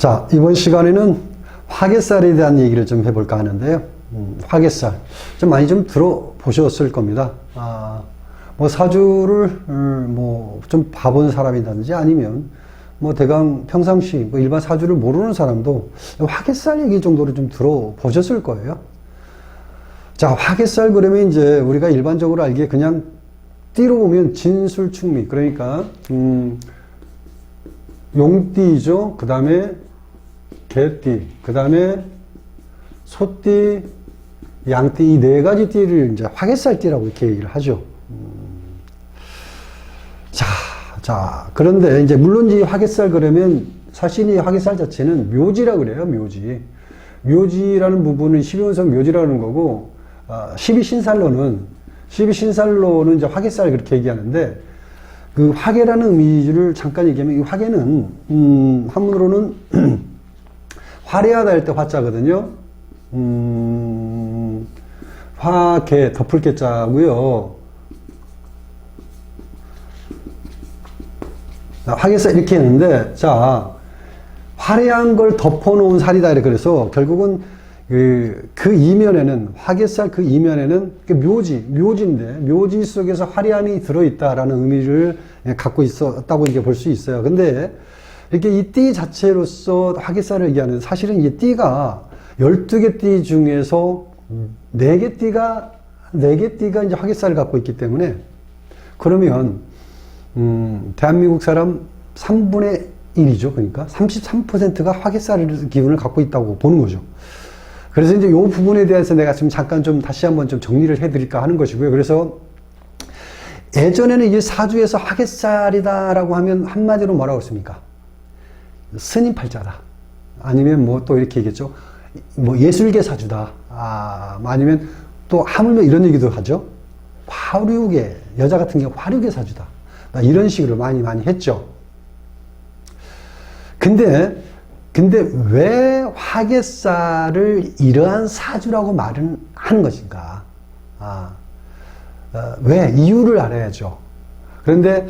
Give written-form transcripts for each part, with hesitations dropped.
자, 이번 시간에는 화개살에 대한 얘기를 좀 해볼까 하는데요. 화개살. 좀 많이 좀 들어보셨을 겁니다. 뭐 사주를, 좀 봐본 사람이든지 아니면 뭐 대강 평상시 뭐 일반 사주를 모르는 사람도 화개살 얘기 정도로 좀 들어보셨을 거예요. 자, 화개살 그러면 이제 우리가 일반적으로 알기에 그냥 띠로 보면 진술충미. 그러니까, 용띠죠. 그 다음에 개띠, 그 다음에 소띠, 양띠, 이 네 가지 띠를 이제 화개살띠라고 이렇게 얘기를 하죠. 자, 그런데 이제 물론 이 화개살 그러면 사실 이 화개살 자체는 묘지라 그래요, 묘지. 묘지라는 부분은 12운석 묘지라는 거고, 12신살로는 이제 화개살 그렇게 얘기하는데, 그 화개라는 의미를 잠깐 얘기하면 이 화개는, 한문으로는 화려하다 할 때 화자거든요. 화개, 덮을 개자고요. 화개살 이렇게 했는데, 자, 화려한 걸 덮어놓은 살이다. 이렇게 그래서 결국은 그 이면에는, 화개살 그 이면에는 묘지인데, 묘지 속에서 화려함이 들어있다라는 의미를 갖고 있었다고 이렇게 볼 수 있어요. 근데 이렇게 이 띠 자체로서 화개살을 얘기하는, 사실은 이 띠가 12개 띠 중에서 4개 띠가 이제 화개살을 갖고 있기 때문에, 그러면, 대한민국 사람 3분의 1이죠. 그러니까 33%가 화개살 기운을 갖고 있다고 보는 거죠. 그래서 이제 이 부분에 대해서 내가 지금 잠깐 좀 다시 한번 좀 정리를 해드릴까 하는 것이고요. 그래서 예전에는 이게 사주에서 화개살이다라고 하면 한마디로 뭐라고 했습니까? 스님 팔자다. 아니면 뭐 또 이렇게 얘기했죠. 뭐 예술계 사주다. 아니면 또 하물며 이런 얘기도 하죠. 화류계, 여자 같은 경우 화류계 사주다. 이런 식으로 많이 했죠. 근데 왜 화개살을 이러한 사주라고 말은 하는 것인가? 왜? 이유를 알아야죠. 그런데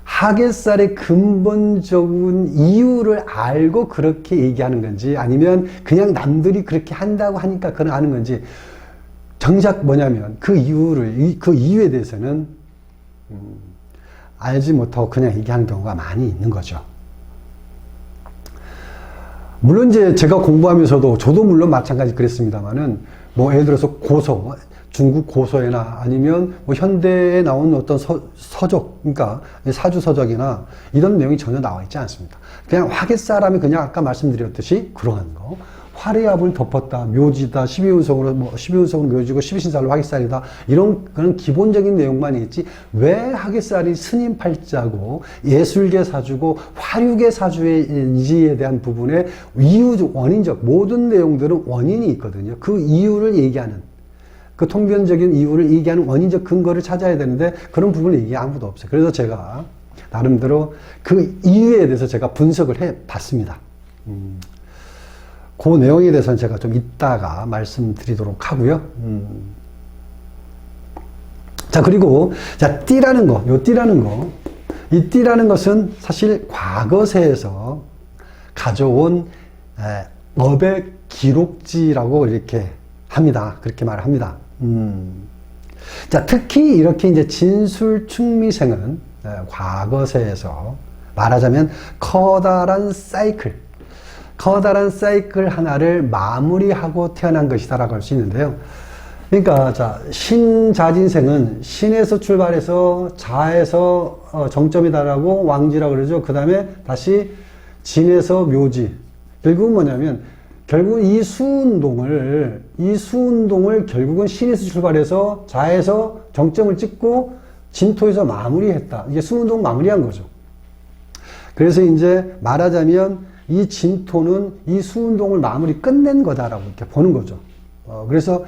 화개살의 근본적인 이유를 알고 그렇게 얘기하는 건지, 아니면 그냥 남들이 그렇게 한다고 하니까 그걸 아는 건지, 정작 뭐냐면 그 이유에 대해서는 알지 못하고 그냥 얘기하는 경우가 많이 있는 거죠. 물론 이제 제가 공부하면서도 저도 물론 마찬가지 그랬습니다만은, 뭐 예를 들어서 고서, 중국 고서에나 아니면 뭐 현대에 나온 어떤 서적, 그러니까 사주 서적이나 이런 내용이 전혀 나와 있지 않습니다. 그냥 화개살하면 그냥 아까 말씀드렸듯이 그러한 거, 화려함을 덮었다, 묘지다, 12운석으로 묘지고 12신살로 화개살이다, 이런 그런 기본적인 내용만 있지, 왜 화개살이 스님 팔자고 예술계 사주고 화류계 사주인지에 대한 부분에 원인적 모든 내용들은 원인이 있거든요. 그 이유를 얘기하는, 그 통변적인 이유를 얘기하는 원인적 근거를 찾아야 되는데 그런 부분을 얘기 아무도 없어요. 그래서 제가 나름대로 그 이유에 대해서 제가 분석을 해 봤습니다. 그 내용에 대해서는 제가 좀 이따가 말씀드리도록 하고요. 자, 그리고, 자, 띠라는 거, 이 띠라는 것은 사실 과거세에서 가져온 업의 기록지라고 이렇게 합니다. 그렇게 말을 합니다. 자, 특히 이렇게 이제 진술충미생은 과거세에서 말하자면 커다란 사이클 하나를 마무리하고 태어난 것이다라고 할 수 있는데요. 그러니까, 자, 신자진생은 신에서 출발해서 자에서 정점이다라고 왕지라고 그러죠. 그 다음에 다시 진에서 묘지. 결국은 뭐냐면, 결국은 이 수운동을 결국은 신에서 출발해서 자에서 정점을 찍고 진토에서 마무리했다. 이게 수운동 마무리한 거죠. 그래서 이제 말하자면 이 진토는 이 수운동을 마무리 끝낸 거다라고 이렇게 보는 거죠. 그래서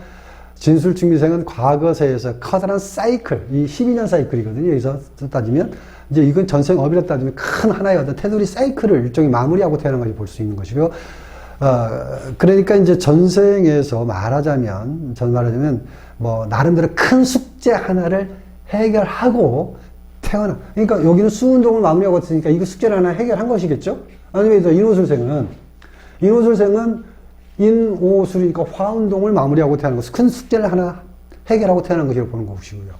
진술충미생은 과거세에서 커다란 사이클, 이 12년 사이클이거든요. 여기서 따지면 이제 이건 전생업이라 따지면 큰 하나의 어떤 테두리 사이클을 일종의 마무리하고 태어난 것이 볼 수 있는 것이고요. 그러니까 이제 전생에서 말하자면 뭐 나름대로 큰 숙제 하나를 해결하고 태어나. 그러니까 여기는 수운동을 마무리하고 있으니까 이거 숙제를 하나 해결한 것이겠죠? 아니면 이제 인오술생은 인오술이니까 화운동을 마무리하고 태어난 것, 큰 숙제를 하나 해결하고 태어난 것이라고 보는 것이고요.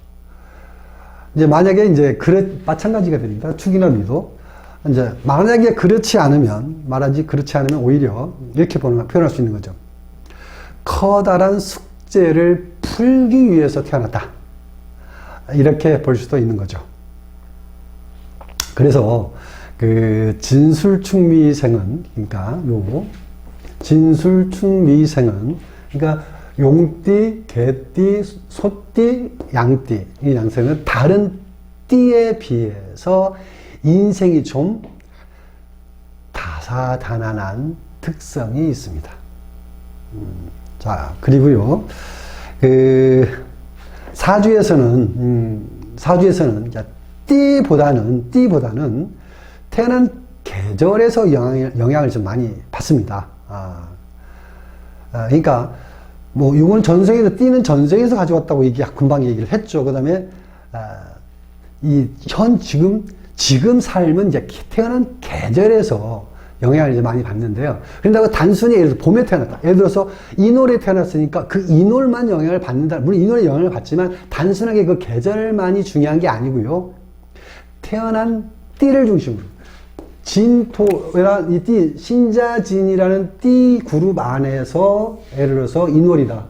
이제 만약에 이제 마찬가지가 됩니다. 축이나 미도. 이제 만약에 그렇지 않으면 오히려 이렇게 표현할 수 있는 거죠. 커다란 숙제를 풀기 위해서 태어났다. 이렇게 볼 수도 있는 거죠. 그래서 그 진술충미생은, 그러니까 진술충미생은, 그러니까 용띠, 개띠, 소띠, 양띠, 이 양생은 다른 띠에 비해서 인생이 좀 다사다난한 특성이 있습니다. 자, 그리고요, 그 사주에서는 띠보다는 태어난 계절에서 영향을 좀 많이 받습니다. 그러니까 뭐 이건 띠는 전생에서 가져왔다고 금방 얘기를 했죠. 그다음에 지금 삶은 이제 태어난 계절에서 영향을 이제 많이 받는데요. 그런다고 단순히 예를 들어서 봄에 태어났다. 예를 들어서 인월에 태어났으니까 그 인월만 영향을 받는다. 물론 인월에 영향을 받지만 단순하게 그 계절만이 중요한 게 아니고요. 태어난 띠를 중심으로 진토라 이 띠 신자진이라는 띠 그룹 안에서 예를 들어서 인월이다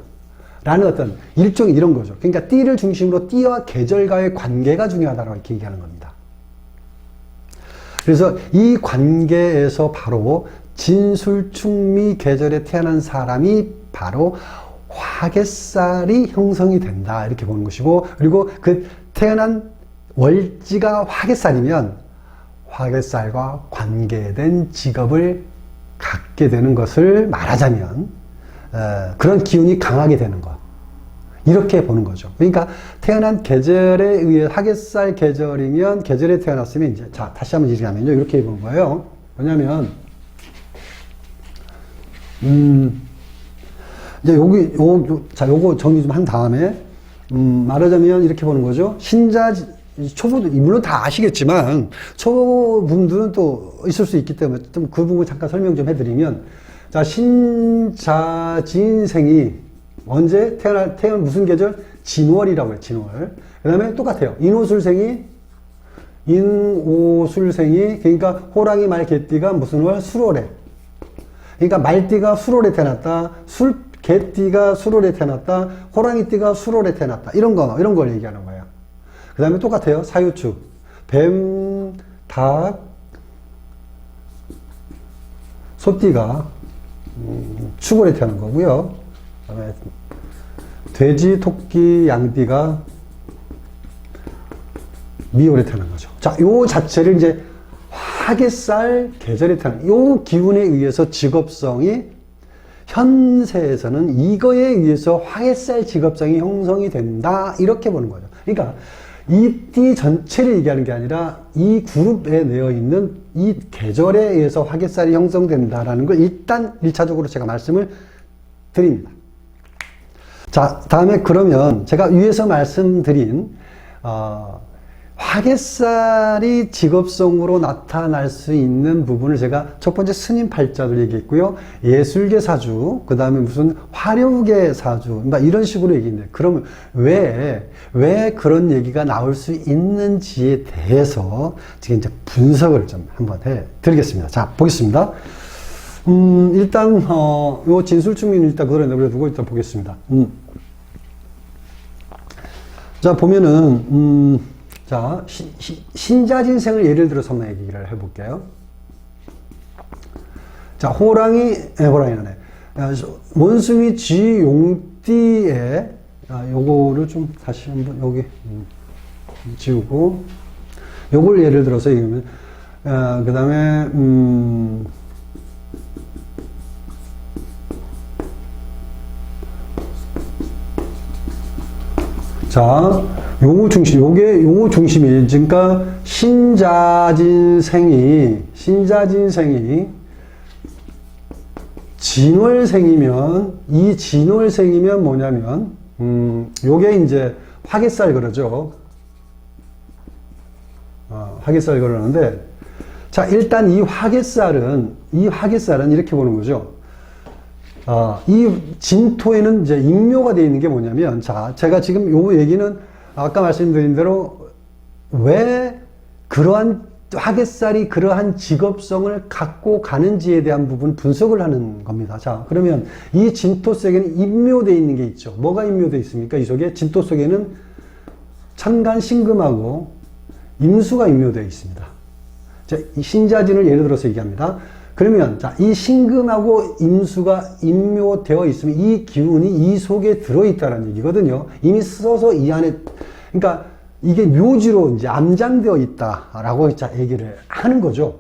라는 어떤 일종의 이런 거죠. 그러니까 띠를 중심으로 띠와 계절과의 관계가 중요하다고 이렇게 얘기하는 겁니다. 그래서 이 관계에서 바로 진술충미 계절에 태어난 사람이 바로 화개살이 형성이 된다 이렇게 보는 것이고, 그리고 그 태어난 월지가 화개살이면 화개살과 관계된 직업을 갖게 되는 것을 말하자면 그런 기운이 강하게 되는 것, 이렇게 보는 거죠. 그러니까 태어난 계절에 의해 화개살 계절이면 계절에 태어났으면 이제 다시 한번 얘기하면요 이렇게 보는 거예요. 뭐냐면 이제 요거 정리 좀 한 다음에 말하자면 이렇게 보는 거죠. 초보들 물론 다 아시겠지만 초보분들은 또 있을 수 있기 때문에 좀 그 부분 잠깐 설명 좀 해드리면, 자, 신자진생이 언제 태어난 무슨 계절? 진월이라고 해요. 진월. 그 다음에 똑같아요. 인오술생이 그러니까 호랑이 말 개띠가 무슨 월? 수월에. 그러니까 말띠가 수월에 태어났다. 개띠가 수월에 태어났다. 호랑이띠가 수월에 태어났다. 이런 걸 얘기하는 거예요. 그 다음에 똑같아요. 사유축. 뱀, 닭, 소띠가 축월에 태어난 거고요. 그 다음에 돼지, 토끼, 양띠가 미월에 태어난 거죠. 자, 요 자체를 이제 화개살 계절에 태어난 요 기운에 의해서 직업성이 현세에서는 이거에 의해서 화개살 직업성이 형성이 된다 이렇게 보는 거죠. 그러니까 이 띠 전체를 얘기하는 게 아니라 이 그룹에 내어 있는 이 계절에 의해서 화개살이 형성된다라는 걸 일단 1차적으로 제가 말씀을 드립니다. 자, 다음에 그러면 제가 위에서 말씀드린 화개살이 직업성으로 나타날 수 있는 부분을 제가 첫 번째 스님 팔자를 얘기했고요. 예술계 사주, 그 다음에 무슨 화려계 사주, 이런 식으로 얘기했는데, 그러면 왜 그런 얘기가 나올 수 있는지에 대해서 지금 이제 분석을 좀 한번 해 드리겠습니다. 자, 보겠습니다. 일단, 요 진술충미는 일단 그대로 내버려두고 일단 보겠습니다. 자, 보면은, 자, 신자진생을 예를 들어서 한번 얘기를 해볼게요. 자, 호랑이네. 원숭이 쥐용띠에, 요거를 좀 다시 한번 여기 지우고, 요걸 예를 들어서 얘기하면, 그 다음에, 자, 요거 중심이, 그러니까 신자진생이 진월생이면 뭐냐면, 요게 이제 화개살 그러죠. 화개살 그러는데, 자, 일단 이 화개살은 이렇게 보는 거죠. 이 진토에는 이제 인묘가 되어 있는 게 뭐냐면, 자, 제가 지금 요 얘기는 아까 말씀드린 대로 왜 그러한 화개살이 그러한 직업성을 갖고 가는지에 대한 부분 분석을 하는 겁니다. 자, 그러면 이 진토 속에는 인묘되어 있는 게 있죠. 뭐가 인묘되어 있습니까? 이 속에 진토 속에는 천간 신금하고 임수가 인묘되어 있습니다. 자, 이 신자진을 예를 들어서 얘기합니다. 그러면 자, 이 신금하고 임수가 인묘되어 있으면 이 기운이 이 속에 들어있다는 얘기거든요. 이미 써서 이 안에, 그러니까 이게 묘지로 이제 암장되어 있다라고 자, 얘기를 하는 거죠.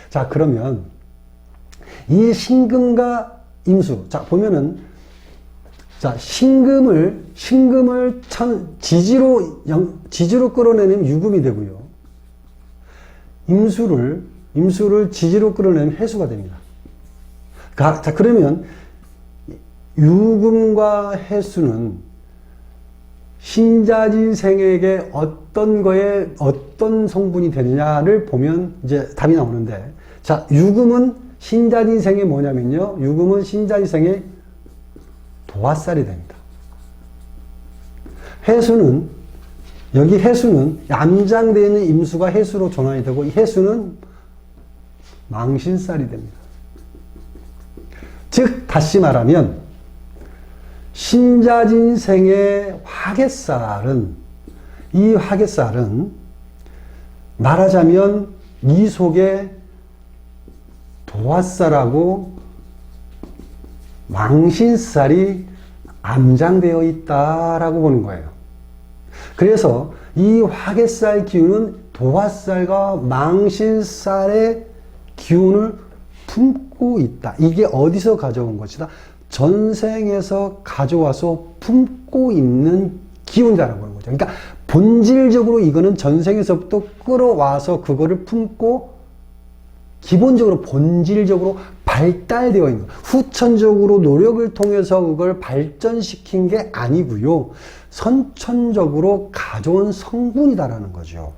자, 그러면 이 신금과 임수, 자, 보면은 자, 신금을 지지로 끌어내면 유금이 되고요. 임수를 지지로 끌어내면 해수가 됩니다. 자, 그러면 유금과 해수는 신자진생에게 어떤 성분이 되느냐를 보면 이제 답이 나오는데, 자, 유금은 신자진생이 뭐냐면요. 유금은 신자진생의 도화살이 됩니다. 해수는 여기 해수는 암장되어 있는 임수가 해수로 전환이 되고, 이 해수는 망신살이 됩니다. 즉 다시 말하면 신자진생의 이 화개살은 말하자면 이 속에 도화살하고 망신살이 암장되어 있다라고 보는 거예요. 그래서 이 화개살 기운은 도화살과 망신살의 기운을 품고 있다. 이게 어디서 가져온 것이다? 전생에서 가져와서 품고 있는 기운이라고 하는 거죠. 그러니까 본질적으로 이거는 전생에서부터 끌어와서 그거를 품고 기본적으로 본질적으로 발달되어 있는, 후천적으로 노력을 통해서 그걸 발전시킨 게 아니고요. 선천적으로 가져온 성분이다라는 거죠.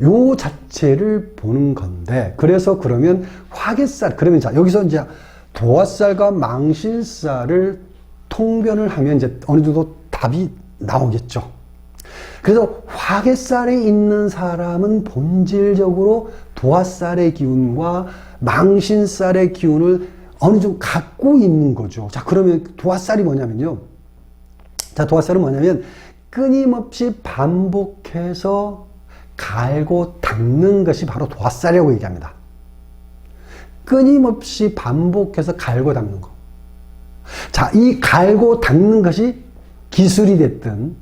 요 자체를 보는 건데, 그래서 그러면 화개살, 그러면 자, 여기서 이제 도화살과 망신살을 통변을 하면 이제 어느 정도 답이 나오겠죠. 그래서 화개살에 있는 사람은 본질적으로 도화살의 기운과 망신살의 기운을 어느 정도 갖고 있는 거죠. 자, 그러면 도화살이 뭐냐면요. 자, 도화살은 뭐냐면 끊임없이 반복해서 갈고 닦는 것이 바로 도화살이라고 얘기합니다. 끊임없이 반복해서 갈고 닦는 거. 자, 이 갈고 닦는 것이 기술이 됐든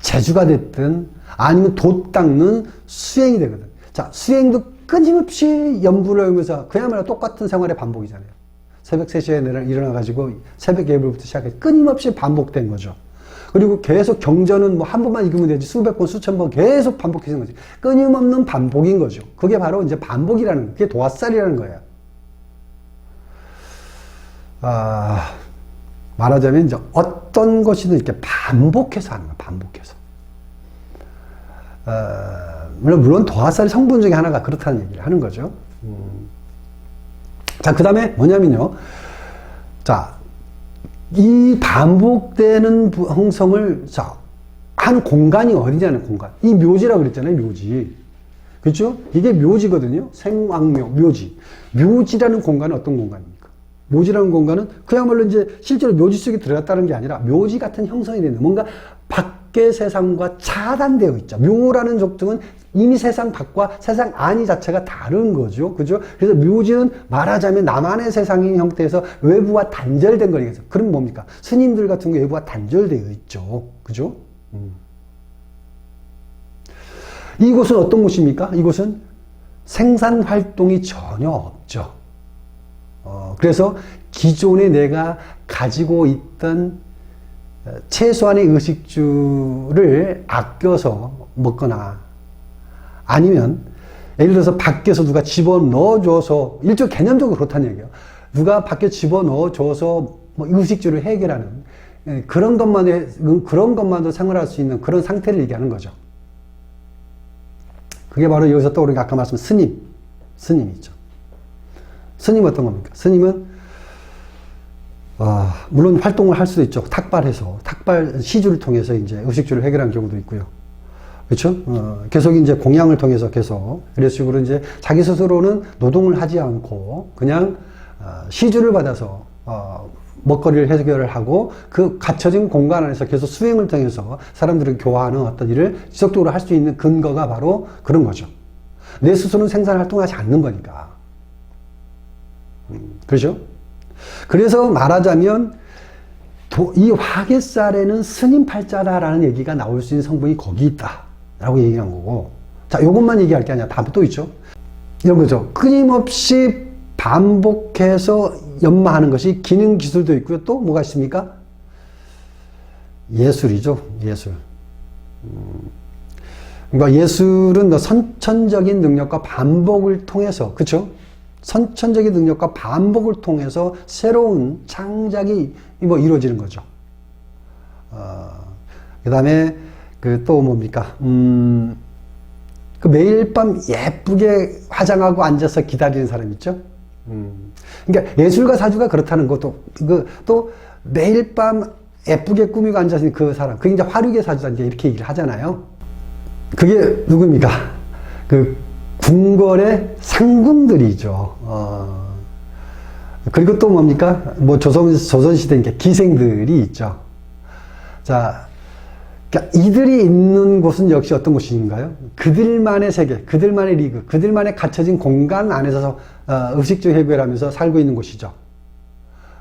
재주가 됐든 아니면 돛 닦는 수행이 되거든. 자, 수행도 끊임없이 연부를 하면서 그야말로 똑같은 생활의 반복이잖아요. 새벽 3시에 일어나가지고 새벽 예불부터 시작해 끊임없이 반복된 거죠. 그리고 계속 경전은 뭐 한 번만 읽으면 되지 수백 번, 수천 번 계속 반복해서 거지. 끊임없는 반복인 거죠. 그게 바로 이제 반복이라는, 그게 도화살이라는 거예요. 말하자면 이제 어떤 것이든 이렇게 반복해서 하는 거예요. 반복해서. 물론 도화살 성분 중에 하나가 그렇다는 얘기를 하는 거죠. 자, 그 다음에 뭐냐면요. 자, 이 반복되는 형성을, 자, 한 공간이 어디냐는 공간. 이 묘지라고 그랬잖아요, 묘지. 그렇죠? 이게 묘지거든요. 생왕묘, 묘지. 묘지라는 공간은 어떤 공간입니까? 묘지라는 공간은 그야말로 이제 실제로 묘지 속에 들어갔다는 게 아니라 묘지 같은 형성이 되는, 뭔가 밖의 세상과 차단되어 있죠. 묘라는 족등은 이미 세상 밖과 세상 안이 자체가 다른 거죠. 그죠? 그래서 묘지는 말하자면 나만의 세상인 형태에서 외부와 단절된 거니까. 그럼 뭡니까? 스님들 같은 거 외부와 단절되어 있죠. 그죠? 이곳은 어떤 곳입니까? 이곳은 생산 활동이 전혀 없죠. 그래서 기존에 내가 가지고 있던 최소한의 의식주를 아껴서 먹거나 아니면 예를 들어서 밖에서 누가 집어넣어줘서, 일종 개념적으로 그렇다는 얘기예요. 누가 밖에 집어넣어줘서 뭐 의식주를 해결하는 그런 것만도 생활할 수 있는 그런 상태를 얘기하는 거죠. 그게 바로 여기서 떠오르는 게 아까 말씀한 스님이죠. 스님 어떤 겁니까? 스님은 물론 활동을 할 수도 있죠. 탁발 시주를 통해서 이제 의식주를 해결한 경우도 있고요. 그렇죠? 계속 이제 공양을 통해서 계속 이런 식으로 이제 자기 스스로는 노동을 하지 않고 그냥 시주를 받아서 먹거리를 해결을 하고 그 갇혀진 공간 안에서 계속 수행을 통해서 사람들을 교화하는 어떤 일을 지속적으로 할 수 있는 근거가 바로 그런 거죠. 내 스스로는 생산 활동하지 않는 거니까. 그렇죠? 그래서 말하자면 이 화개살에는 스님 팔자다라는 얘기가 나올 수 있는 성분이 거기 있다라고 얘기한 거고, 자, 요것만 얘기할 게 아니라 다음에 또 있죠. 이런 거죠. 끊임없이 반복해서 연마하는 것이 기능 기술도 있고요. 또 뭐가 있습니까? 예술이죠. 예술. 그러니까 예술은 선천적인 능력과 반복을 통해서, 그렇죠? 선천적인 능력과 반복을 통해서 새로운 창작이 뭐 이루어지는 거죠. 그 다음에 또 뭡니까? 그 매일 밤 예쁘게 화장하고 앉아서 기다리는 사람 있죠? 그러니까 예술가 사주가 그렇다는 것도, 또 매일 밤 예쁘게 꾸미고 앉아있는 그 사람, 그게 이제 화류계 사주다 이제 이렇게 얘기를 하잖아요. 그게 누굽니까? 그 궁궐의 상궁들이죠. 그리고 또 뭡니까? 뭐 조선시대니까 기생들이 있죠. 자, 그러니까 이들이 있는 곳은 역시 어떤 곳인가요? 그들만의 세계, 그들만의 리그, 그들만의 갇혀진 공간 안에서 의식주 해결하면서 살고 있는 곳이죠.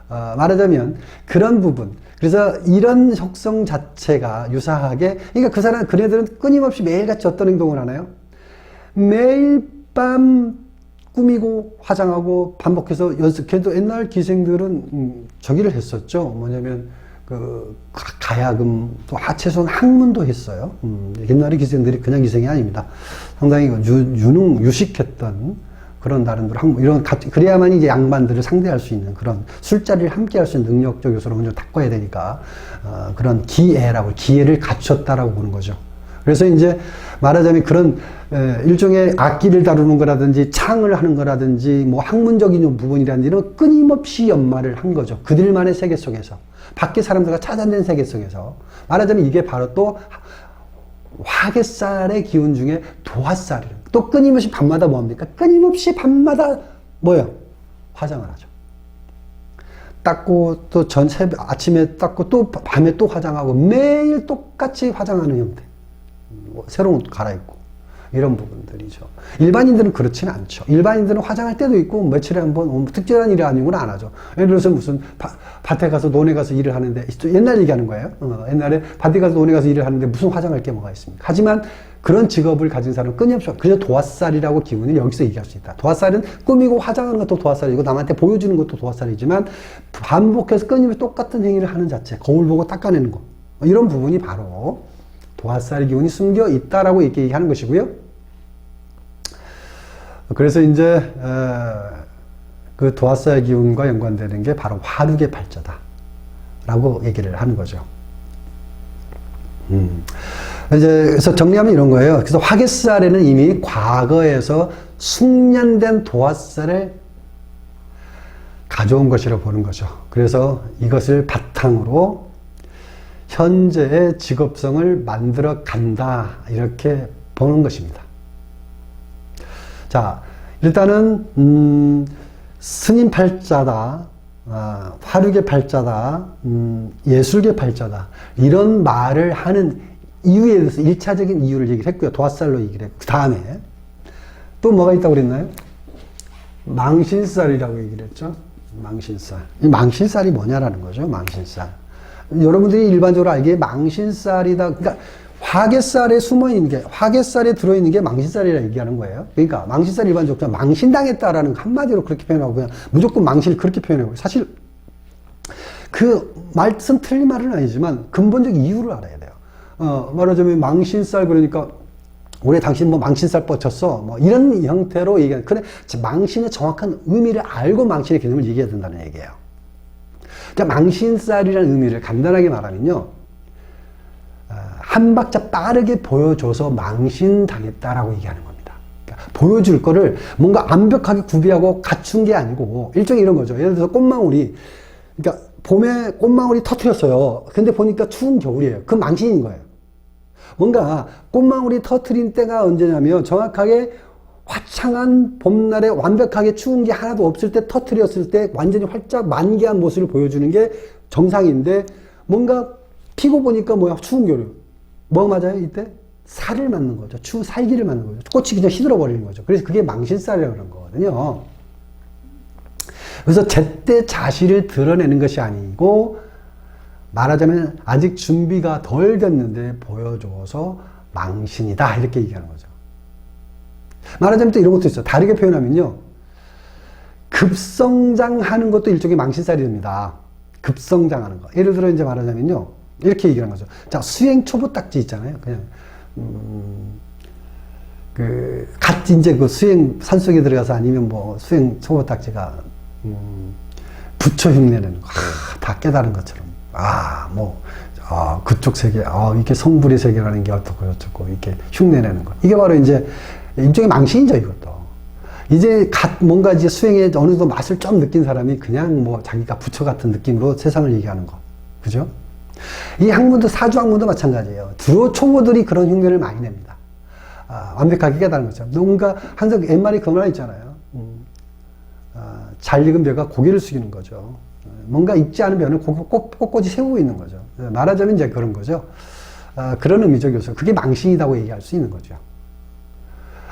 말하자면 그런 부분. 그래서 이런 속성 자체가 유사하게, 그러니까 그네들은 끊임없이 매일같이 어떤 행동을 하나요? 매일 밤 꾸미고 화장하고 반복해서 연습해도 옛날 기생들은 저기를 했었죠. 뭐냐면 가야금 또 최소한 학문도 했어요. 옛날의 기생들이 그냥 기생이 아닙니다. 상당히 유식했던 그런 나름대로 학문, 그래야만 이제 양반들을 상대할 수 있는 그런 술자리를 함께 할 수 있는 능력적 요소를 먼저 닦아야 되니까, 그런 기회를 갖췄다라고 보는 거죠. 그래서 이제 말하자면 그런 일종의 악기를 다루는 거라든지 창을 하는 거라든지 뭐 학문적인 부분이라든지 이런 끊임없이 연마를 한 거죠. 그들만의 세계 속에서. 밖에 사람들과 찾아낸 세계 속에서. 말하자면 이게 바로 또 화개살의 기운 중에 도화살이에요. 또 끊임없이 밤마다 뭡니까? 끊임없이 밤마다 뭐예요? 화장을 하죠. 닦고 또 아침에 닦고 또 밤에 또 화장하고 매일 똑같이 화장하는 형태. 새로운 옷 갈아입고 이런 부분들이죠. 일반인들은 그렇지는 않죠. 일반인들은 화장할 때도 있고 며칠에 한 번 특별한 일이 아니고는 안 하죠. 예를 들어서 무슨 밭에 가서 논에 가서 일을 하는데, 옛날 얘기하는 거예요. 옛날에 밭에 가서 논에 가서 일을 하는데 무슨 화장할 게 뭐가 있습니까? 하지만 그런 직업을 가진 사람은 끊임없이, 그래서 도화살이라고 기운을 여기서 얘기할 수 있다. 도화살은 꾸미고 화장하는 것도 도화살이고 남한테 보여주는 것도 도화살이지만 반복해서 끊임없이 똑같은 행위를 하는 자체, 거울 보고 닦아내는 거, 이런 부분이 바로 도화살의 기운이 숨겨 있다라고 이렇게 얘기하는 것이고요. 그래서 이제 그 도화살 기운과 연관되는 게 바로 화류계 팔자다라고 얘기를 하는 거죠. 이제 그래서 정리하면 이런 거예요. 그래서 화개살에는 이미 과거에서 숙련된 도화살을 가져온 것이라고 보는 거죠. 그래서 이것을 바탕으로 현재의 직업성을 만들어 간다, 이렇게 보는 것입니다. 자, 일단은 스님 팔자다, 화류계 팔자다, 예술계 팔자다, 이런 말을 하는 이유에 대해서 1차적인 이유를 얘기를 했고요. 도화살로 얘기를 했고, 그 다음에 또 뭐가 있다고 그랬나요? 망신살이라고 얘기를 했죠. 망신살. 이 망신살이 뭐냐라는 거죠. 망신살. 여러분들이 일반적으로 알기에 망신살이다. 그러니까 화개살에 숨어 있는 게, 화개살에 들어있는 게 망신살이라 얘기하는 거예요. 그러니까 망신살 일반적으로 그냥 망신당했다라는 한마디로 그렇게 표현하고 그냥 무조건 망신을 그렇게 표현하고, 사실 그 말씀 틀린 말은 아니지만 근본적 이유를 알아야 돼요. 말하자면 망신살, 그러니까 올해 당신 뭐 망신살 뻗쳤어, 뭐 이런 형태로 얘기하는, 그래 망신의 정확한 의미를 알고 망신의 개념을 얘기해야 된다는 얘기예요. 그러니까 망신살이라는 의미를 간단하게 말하면요, 한 박자 빠르게 보여줘서 망신당했다라고 얘기하는 겁니다. 보여줄 거를 뭔가 완벽하게 구비하고 갖춘 게 아니고 일종의 이런 거죠. 예를 들어서 꽃망울이, 그러니까 봄에 꽃망울이 터트렸어요. 근데 보니까 추운 겨울이에요. 그건 망신인 거예요. 뭔가 꽃망울이 터트린 때가 언제냐면 정확하게 화창한 봄날에 완벽하게 추운 게 하나도 없을 때 터트렸을 때 완전히 활짝 만개한 모습을 보여주는 게 정상인데 뭔가 피고 보니까 뭐야 추운 겨울. 뭐 맞아요 이때? 살을 맞는 거죠. 추운 살기를 맞는 거죠. 꽃이 그냥 시들어 버리는 거죠. 그래서 그게 망신살이라고 그런 거거든요. 그래서 제때 자신을 드러내는 것이 아니고 말하자면 아직 준비가 덜 됐는데 보여줘서 망신이다 이렇게 얘기하는 거죠. 말하자면 또 이런 것도 있어요. 다르게 표현하면요. 급성장하는 것도 일종의 망신살이 됩니다. 급성장하는 거. 예를 들어 이제 말하자면요. 이렇게 얘기하는 거죠. 자, 수행 초보 딱지 있잖아요. 그냥, 이제 그 수행 산속에 들어가서 아니면 뭐 수행 초보 딱지가, 부처 흉내내는 거. 다 깨달은 것처럼. 그쪽 세계, 이게 성불의 세계라는 게 어떻고, 이렇게 흉내내는 거. 이게 바로 이제 일종의 망신이죠, 이것도. 이제 뭔가 이제 수행에 어느 정도 맛을 좀 느낀 사람이 그냥 뭐 자기가 부처 같은 느낌으로 세상을 얘기하는 거. 그죠? 이 학문도, 사주학문도 마찬가지예요. 주로 초보들이 그런 흉내를 많이 냅니다. 완벽하게 깨달은 거죠. 뭔가 항상 옛말에 그 말 있잖아요. 잘 익은 벼가 고개를 숙이는 거죠. 뭔가 익지 않은 벼는 꼿꼿이 세우고 있는 거죠. 말하자면 이제 그런 거죠. 그런 의미죠, 교수. 그게 망신이라고 얘기할 수 있는 거죠.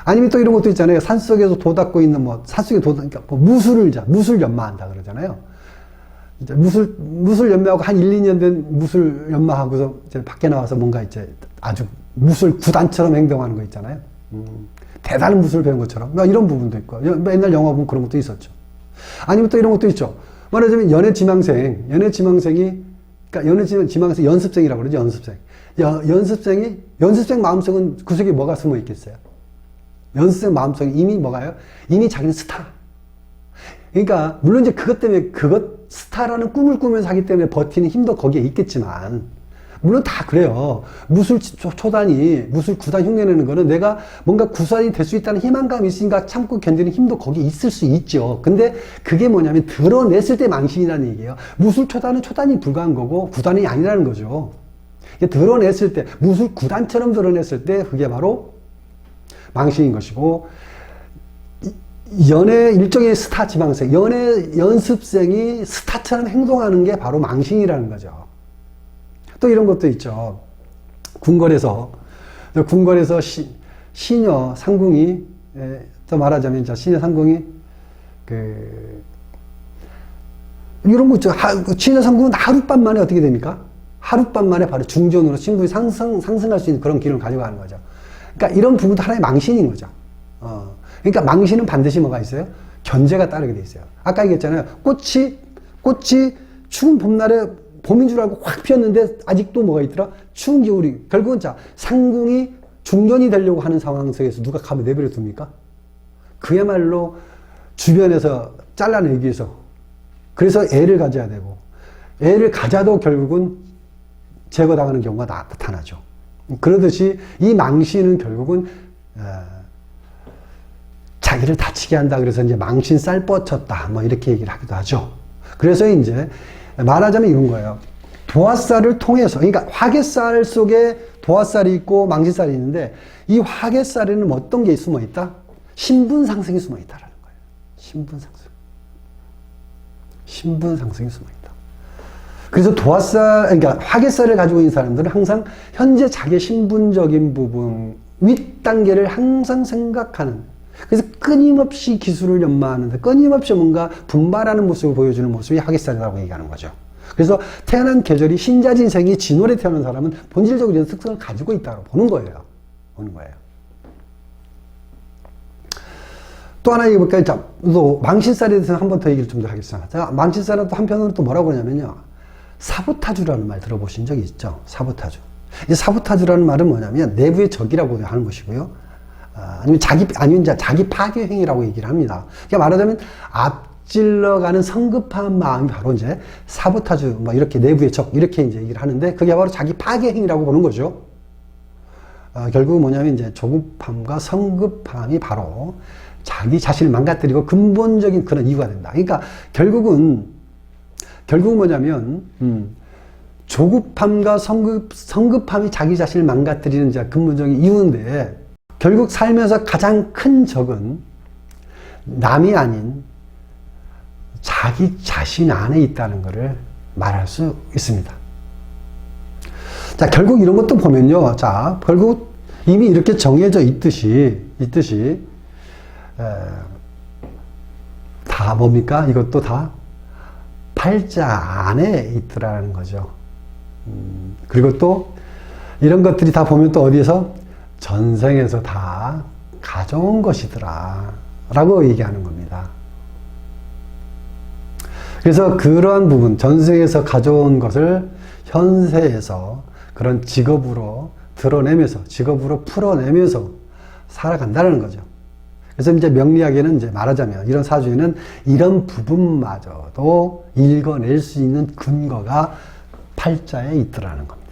아니면 또 이런 것도 있잖아요. 산속에서 돋았고 있는 산속에 그러니까 무술 연마한다 그러잖아요. 이제 무술 연마하고 한 1, 2년 된 무술 연마하고서 이제 밖에 나와서 뭔가 이제 아주 무술 구단처럼 행동하는 거 있잖아요. 대단한 무술을 배운 것처럼. 이런 부분도 있고. 옛날 영화 보면 그런 것도 있었죠. 아니면 또 이런 것도 있죠. 말하자면 연습생이, 그러니까 지망생 연습생이라고 그러죠, 연습생. 연습생 마음속은 그 속에 뭐가 숨어 있겠어요? 연습생 마음속에 이미 뭐가요? 이미 자기는 스타. 그러니까, 물론 이제 그것 때문에, 스타라는 꿈을 꾸면서 하기 때문에 버티는 힘도 거기에 있겠지만, 물론 다 그래요. 무술 초단이, 무술 구단 흉내내는 거는 내가 뭔가 구단이 될 수 있다는 희망감이 있으니까 참고 견디는 힘도 거기에 있을 수 있죠. 근데 그게 뭐냐면 드러냈을 때 망신이라는 얘기예요. 무술 초단은 초단이 불과한 거고 구단이 아니라는 거죠. 드러냈을 때, 무술 구단처럼 드러냈을 때 그게 바로 망신인 것이고, 일종의 스타 지망생, 연습생이 스타처럼 행동하는 게 바로 망신이라는 거죠. 또 이런 것도 있죠. 궁궐에서 시녀 상궁이, 또 말하자면 시녀 상궁이, 이런 거 있죠. 시녀 상궁은 하룻밤 만에 어떻게 됩니까? 하룻밤 만에 바로 중전으로 신분이 상승할 수 있는 그런 기운을 가져가는 거죠. 그러니까 이런 부분도 하나의 망신인 거죠. 그러니까 망신은 반드시 뭐가 있어요? 견제가 따르게 돼 있어요. 아까 얘기했잖아요. 꽃이 추운 봄날에 봄인 줄 알고 확 피었는데 아직도 뭐가 있더라? 추운 겨울이. 결국은 상궁이 중전이 되려고 하는 상황 속에서 누가 가면 내버려 둡니까? 그야말로 주변에서 잘라내기 위해서. 그래서 애를 가져야 되고, 애를 가져도 결국은 제거당하는 경우가 나타나죠. 그러듯이 이 망신은 결국은 자기를 다치게 한다. 그래서 이제 망신 쌀 뻗쳤다. 이렇게 얘기를 하기도 하죠. 그래서 이제 말하자면 이런 거예요. 도화살을 통해서, 그러니까 화개살 속에 도화살이 있고 망신살이 있는데 이 화개살에는 어떤 게 숨어 있다? 신분상승이 숨어 있다라는 거예요. 신분상승이 숨어 있다. 그래서 그러니까 화개살을 가지고 있는 사람들은 항상 현재 자기의 신분적인 부분, 윗단계를 항상 생각하는, 그래서 끊임없이 기술을 연마하는데 끊임없이 뭔가 분발하는 모습을 보여주는 모습이 화개살이라고 얘기하는 거죠. 그래서 태어난 계절이 신자진생이 진월에 태어난 사람은 본질적으로 이런 특성을 가지고 있다고 보는 거예요. 또 하나 얘기해볼까요? 자, 또 망신살에 대해서 한 번 더 얘기를 좀 더 하겠습니다. 자, 망신살은 또 한편으로 또 뭐라고 그러냐면요. 사보타주라는 말 들어보신 적이 있죠? 사보타주. 이 사보타주라는 말은 뭐냐면 내부의 적이라고 하는 것이고요. 아니면 자기 파괴 행위라고 얘기를 합니다. 그러니까 말하자면 앞질러가는 성급한 마음이 바로 이제 사보타주, 이렇게 내부의 적, 이렇게 이제 얘기를 하는데 그게 바로 자기 파괴 행위라고 보는 거죠. 결국은 뭐냐면 이제 조급함과 성급함이 바로 자기 자신을 망가뜨리고 근본적인 그런 이유가 된다. 그러니까 결국은 뭐냐면 조급함과 성급함이 자기 자신을 망가뜨리는 이제 근본적인 이유인데, 결국 살면서 가장 큰 적은 남이 아닌 자기 자신 안에 있다는 것을 말할 수 있습니다. 자, 결국 이런 것도 보면요. 자, 결국 이미 이렇게 정해져 있듯이 다 뭡니까? 이것도 다 팔자 안에 있더라는 거죠. 그리고 또 이런 것들이 다 보면 또 어디에서? 전생에서 다 가져온 것이더라 라고 얘기하는 겁니다. 그래서 그러한 부분, 전생에서 가져온 것을 현세에서 그런 직업으로 드러내면서, 직업으로 풀어내면서 살아간다는 거죠. 그래서 이제 명리학에는 이제 말하자면, 이런 사주에는 이런 부분마저도 읽어낼 수 있는 근거가 팔자에 있더라는 겁니다.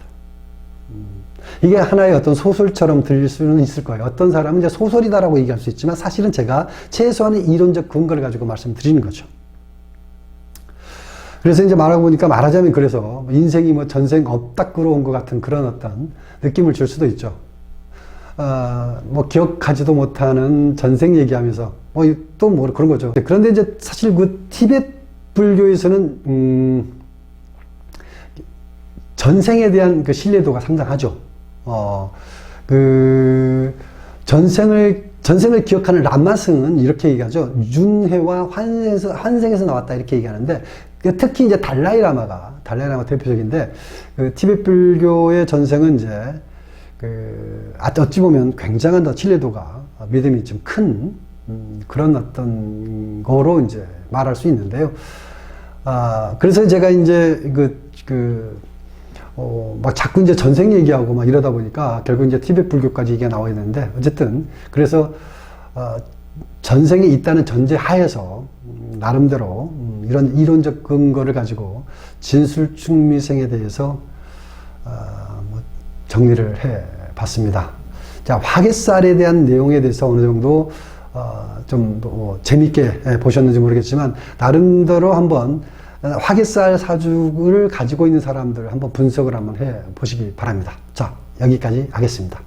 이게 하나의 어떤 소설처럼 들릴 수는 있을 거예요. 어떤 사람은 이제 소설이다라고 얘기할 수 있지만, 사실은 제가 최소한의 이론적 근거를 가지고 말씀드리는 거죠. 그래서 이제 말하고 보니까, 말하자면 그래서 인생이 뭐 전생 업다 끌어온 것 같은 그런 어떤 느낌을 줄 수도 있죠. 뭐 기억하지도 못하는 전생 얘기하면서 또 뭐 그런 거죠. 그런데 이제 사실 그 티베트 불교에서는 전생에 대한 그 신뢰도가 상당하죠. 그 전생을 기억하는 람마승은 이렇게 얘기하죠. 윤회와 환생에서 나왔다 이렇게 얘기하는데, 특히 이제 달라이라마 대표적인데, 그 티베트 불교의 전생은 이제 어찌 보면 굉장한 신뢰도가, 믿음이 좀 큰 그런 어떤 거로 이제 말할 수 있는데요. 그래서 제가 이제 막 자꾸 이제 전생 얘기하고 막 이러다 보니까 결국 이제 티베트 불교까지 얘기가 나와야 되는데, 어쨌든 그래서 전생에 있다는 전제 하에서 나름대로 이런 이론적 근거를 가지고 진술충미생에 대해서 뭐 정리를 해 봤습니다. 자, 화개살에 대한 내용에 대해서 어느 정도 좀 재밌게 보셨는지 모르겠지만, 나름대로 한번 화개살 사주를 가지고 있는 사람들 한번 분석을 한번 해 보시기 바랍니다. 자, 여기까지 하겠습니다.